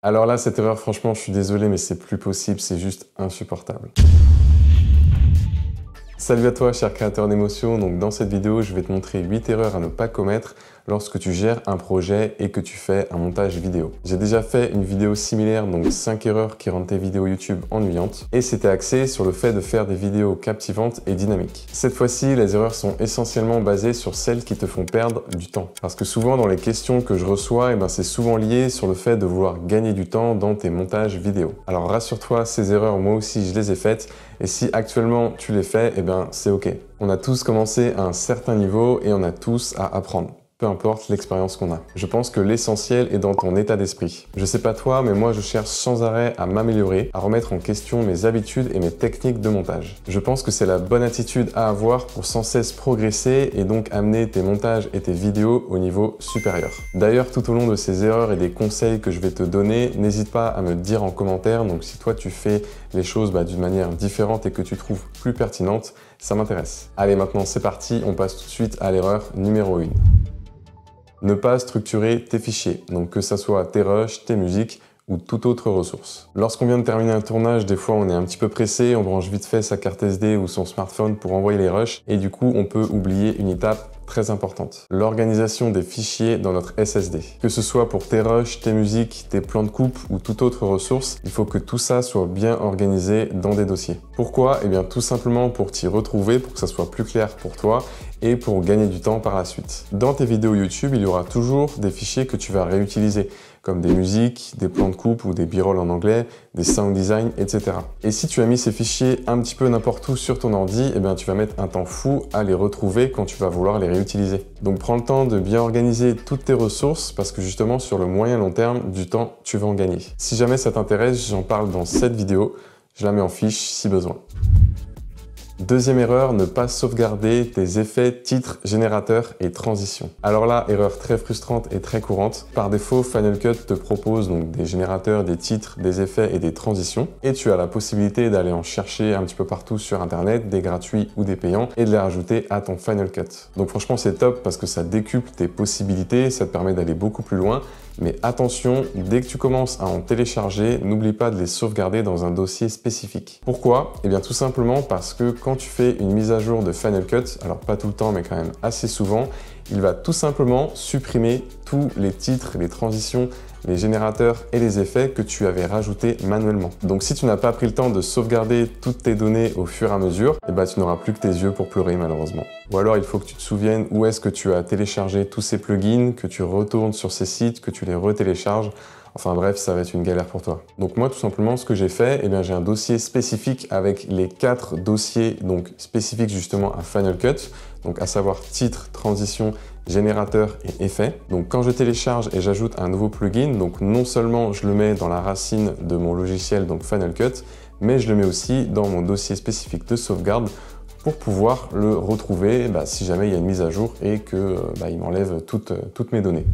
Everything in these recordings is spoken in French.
Alors là, cette erreur, franchement, je suis désolé, mais c'est plus possible, c'est juste insupportable. Salut à toi, cher créateur d'émotions. Donc dans cette vidéo, je vais te montrer 8 erreurs à ne pas commettre lorsque tu gères un projet et que tu fais un montage vidéo. J'ai déjà fait une vidéo similaire, donc 5 erreurs qui rendent tes vidéos YouTube ennuyantes, et c'était axé sur le fait de faire des vidéos captivantes et dynamiques. Cette fois-ci, les erreurs sont essentiellement basées sur celles qui te font perdre du temps. Parce que souvent dans les questions que je reçois, c'est souvent lié sur le fait de vouloir gagner du temps dans tes montages vidéo. Alors rassure-toi, ces erreurs, moi aussi je les ai faites, et si actuellement tu les fais, c'est ok. On a tous commencé à un certain niveau et on a tous à apprendre. Peu importe l'expérience qu'on a. Je pense que l'essentiel est dans ton état d'esprit. Je sais pas toi, mais moi je cherche sans arrêt à m'améliorer, à remettre en question mes habitudes et mes techniques de montage. Je pense que c'est la bonne attitude à avoir pour sans cesse progresser et donc amener tes montages et tes vidéos au niveau supérieur. D'ailleurs, tout au long de ces erreurs et des conseils que je vais te donner, n'hésite pas à me dire en commentaire, donc si toi tu fais les choses d'une manière différente et que tu trouves plus pertinente, ça m'intéresse. Allez, maintenant c'est parti, on passe tout de suite à l'erreur numéro 1. Ne pas structurer tes fichiers, donc que ça soit tes rushs, tes musiques ou toute autre ressource. Lorsqu'on vient de terminer un tournage, des fois on est un petit peu pressé, on branche vite fait sa carte SD ou son smartphone pour envoyer les rushs et du coup on peut oublier une étape très importante, l'organisation des fichiers dans notre SSD. Que ce soit pour tes rushs, tes musiques, tes plans de coupe ou toute autre ressource, il faut que tout ça soit bien organisé dans des dossiers. Pourquoi? Tout simplement pour t'y retrouver, pour que ça soit plus clair pour toi et pour gagner du temps par la suite. Dans tes vidéos YouTube, il y aura toujours des fichiers que tu vas réutiliser, comme des musiques, des plans de coupe ou des b-roll en anglais, des sound design, etc. Et si tu as mis ces fichiers un petit peu n'importe où sur ton ordi, tu vas mettre un temps fou à les retrouver quand tu vas vouloir les réutiliser. Donc prends le temps de bien organiser toutes tes ressources parce que justement sur le moyen long terme, du temps, tu vas en gagner. Si jamais ça t'intéresse, j'en parle dans cette vidéo, je la mets en fiche si besoin. Deuxième erreur, ne pas sauvegarder tes effets, titres, générateurs et transitions. Alors là, erreur très frustrante et très courante. Par défaut, Final Cut te propose donc des générateurs, des titres, des effets et des transitions. Et tu as la possibilité d'aller en chercher un petit peu partout sur Internet, des gratuits ou des payants, et de les rajouter à ton Final Cut. Donc franchement, c'est top parce que ça décuple tes possibilités, ça te permet d'aller beaucoup plus loin. Mais attention, dès que tu commences à en télécharger, n'oublie pas de les sauvegarder dans un dossier spécifique. Pourquoi? Tout simplement parce que quand tu fais une mise à jour de Final Cut, alors pas tout le temps mais quand même assez souvent, il va tout simplement supprimer tous les titres, les transitions, les générateurs et les effets que tu avais rajoutés manuellement. Donc si tu n'as pas pris le temps de sauvegarder toutes tes données au fur et à mesure, tu n'auras plus que tes yeux pour pleurer malheureusement. Ou alors il faut que tu te souviennes où est-ce que tu as téléchargé tous ces plugins, que tu retournes sur ces sites, que tu les retélécharges. Enfin bref, ça va être une galère pour toi. Donc moi, tout simplement, ce que j'ai fait, j'ai un dossier spécifique avec les 4 dossiers spécifiques justement à Final Cut, donc à savoir titre, transition, générateur et effet. Donc quand je télécharge et j'ajoute un nouveau plugin, donc non seulement je le mets dans la racine de mon logiciel, donc Final Cut, mais je le mets aussi dans mon dossier spécifique de sauvegarde pour pouvoir le retrouver si jamais il y a une mise à jour et que il m'enlève toutes mes données.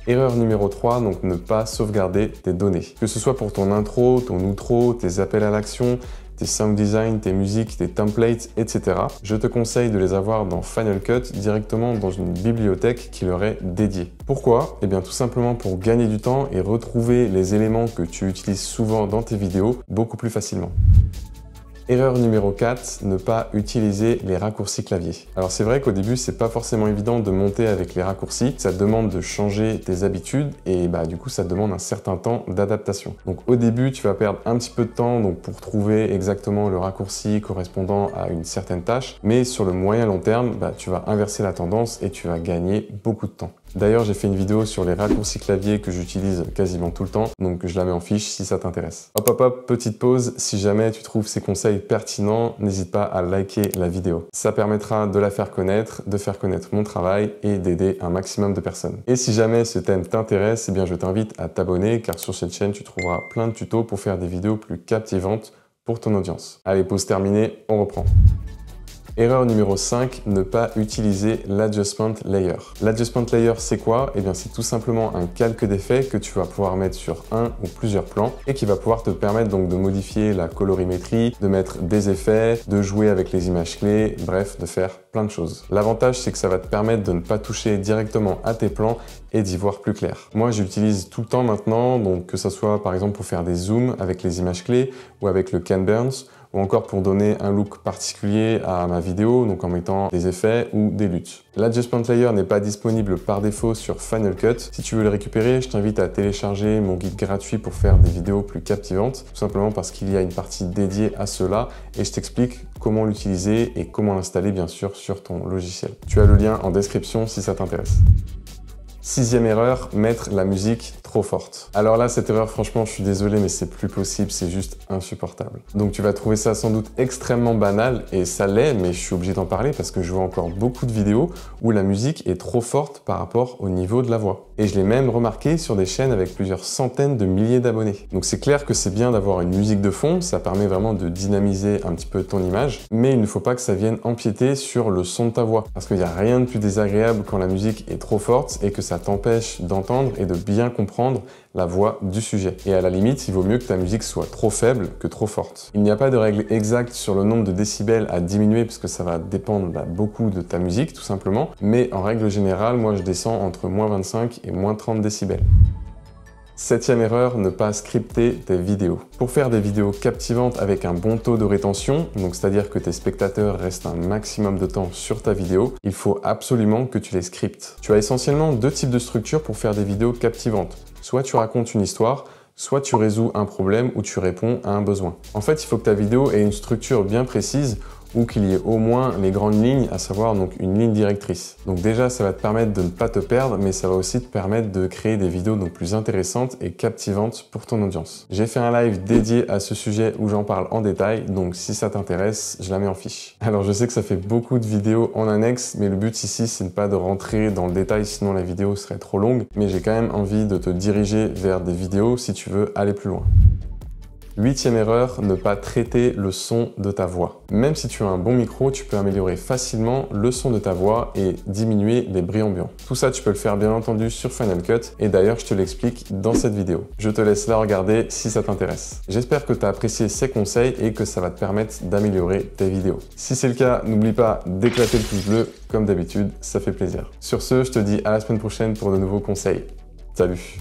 Erreur numéro 3, donc ne pas sauvegarder tes données. Que ce soit pour ton intro, ton outro, tes appels à l'action, tes sound design, tes musiques, tes templates, etc. Je te conseille de les avoir dans Final Cut directement dans une bibliothèque qui leur est dédiée. Pourquoi? Tout simplement pour gagner du temps et retrouver les éléments que tu utilises souvent dans tes vidéos beaucoup plus facilement. Erreur numéro 4, ne pas utiliser les raccourcis clavier. Alors c'est vrai qu'au début, c'est pas forcément évident de monter avec les raccourcis. Ça demande de changer tes habitudes et du coup, ça demande un certain temps d'adaptation. Donc au début, tu vas perdre un petit peu de temps pour trouver exactement le raccourci correspondant à une certaine tâche. Mais sur le moyen long terme, tu vas inverser la tendance et tu vas gagner beaucoup de temps. D'ailleurs, j'ai fait une vidéo sur les raccourcis clavier que j'utilise quasiment tout le temps, donc je la mets en fiche si ça t'intéresse. Hop hop hop, petite pause, si jamais tu trouves ces conseils pertinents, n'hésite pas à liker la vidéo. Ça permettra de la faire connaître, de faire connaître mon travail et d'aider un maximum de personnes. Et si jamais ce thème t'intéresse, je t'invite à t'abonner car sur cette chaîne, tu trouveras plein de tutos pour faire des vidéos plus captivantes pour ton audience. Allez, pause terminée, on reprend. Erreur numéro 5, ne pas utiliser l'Adjustment Layer. L'Adjustment Layer, c'est quoi? Eh bien, c'est tout simplement un calque d'effets que tu vas pouvoir mettre sur un ou plusieurs plans et qui va pouvoir te permettre donc de modifier la colorimétrie, de mettre des effets, de jouer avec les images clés, bref, de faire plein de choses. L'avantage, c'est que ça va te permettre de ne pas toucher directement à tes plans et d'y voir plus clair. Moi, j'utilise tout le temps maintenant, donc que ça soit par exemple pour faire des zooms avec les images clés ou avec le Ken Burns, ou encore pour donner un look particulier à ma vidéo, donc en mettant des effets ou des luttes. L'Adjustment Layer n'est pas disponible par défaut sur Final Cut. Si tu veux le récupérer, je t'invite à télécharger mon guide gratuit pour faire des vidéos plus captivantes, tout simplement parce qu'il y a une partie dédiée à cela et je t'explique comment l'utiliser et comment l'installer bien sûr sur ton logiciel. Tu as le lien en description si ça t'intéresse. Sixième erreur, mettre la musique trop forte. Alors là, cette erreur, franchement, je suis désolé, mais c'est plus possible, c'est juste insupportable. Donc tu vas trouver ça sans doute extrêmement banal, et ça l'est, mais je suis obligé d'en parler parce que je vois encore beaucoup de vidéos où la musique est trop forte par rapport au niveau de la voix. Et je l'ai même remarqué sur des chaînes avec plusieurs centaines de milliers d'abonnés. Donc c'est clair que c'est bien d'avoir une musique de fond, ça permet vraiment de dynamiser un petit peu ton image, mais il ne faut pas que ça vienne empiéter sur le son de ta voix. Parce qu'il n'y a rien de plus désagréable quand la musique est trop forte et que ça t'empêche d'entendre et de bien comprendre la voix du sujet. Et à la limite, il vaut mieux que ta musique soit trop faible que trop forte. Il n'y a pas de règle exacte sur le nombre de décibels à diminuer puisque ça va dépendre beaucoup de ta musique tout simplement, mais en règle générale, moi je descends entre -25 et -30 décibels. Septième erreur, ne pas scripter tes vidéos. Pour faire des vidéos captivantes avec un bon taux de rétention, donc c'est-à-dire que tes spectateurs restent un maximum de temps sur ta vidéo, il faut absolument que tu les scriptes. Tu as essentiellement deux types de structures pour faire des vidéos captivantes. Soit tu racontes une histoire, soit tu résous un problème ou tu réponds à un besoin. En fait, il faut que ta vidéo ait une structure bien précise ou qu'il y ait au moins les grandes lignes, à savoir donc une ligne directrice. Donc déjà, ça va te permettre de ne pas te perdre, mais ça va aussi te permettre de créer des vidéos donc plus intéressantes et captivantes pour ton audience. J'ai fait un live dédié à ce sujet où j'en parle en détail, donc si ça t'intéresse, je la mets en fiche. Alors je sais que ça fait beaucoup de vidéos en annexe, mais le but ici, c'est pas de rentrer dans le détail, sinon la vidéo serait trop longue, mais j'ai quand même envie de te diriger vers des vidéos si tu veux aller plus loin. Huitième erreur, ne pas traiter le son de ta voix. Même si tu as un bon micro, tu peux améliorer facilement le son de ta voix et diminuer les bruits ambiants. Tout ça, tu peux le faire bien entendu sur Final Cut et d'ailleurs, je te l'explique dans cette vidéo. Je te laisse la regarder si ça t'intéresse. J'espère que tu as apprécié ces conseils et que ça va te permettre d'améliorer tes vidéos. Si c'est le cas, n'oublie pas d'éclater le pouce bleu, comme d'habitude, ça fait plaisir. Sur ce, je te dis à la semaine prochaine pour de nouveaux conseils. Salut!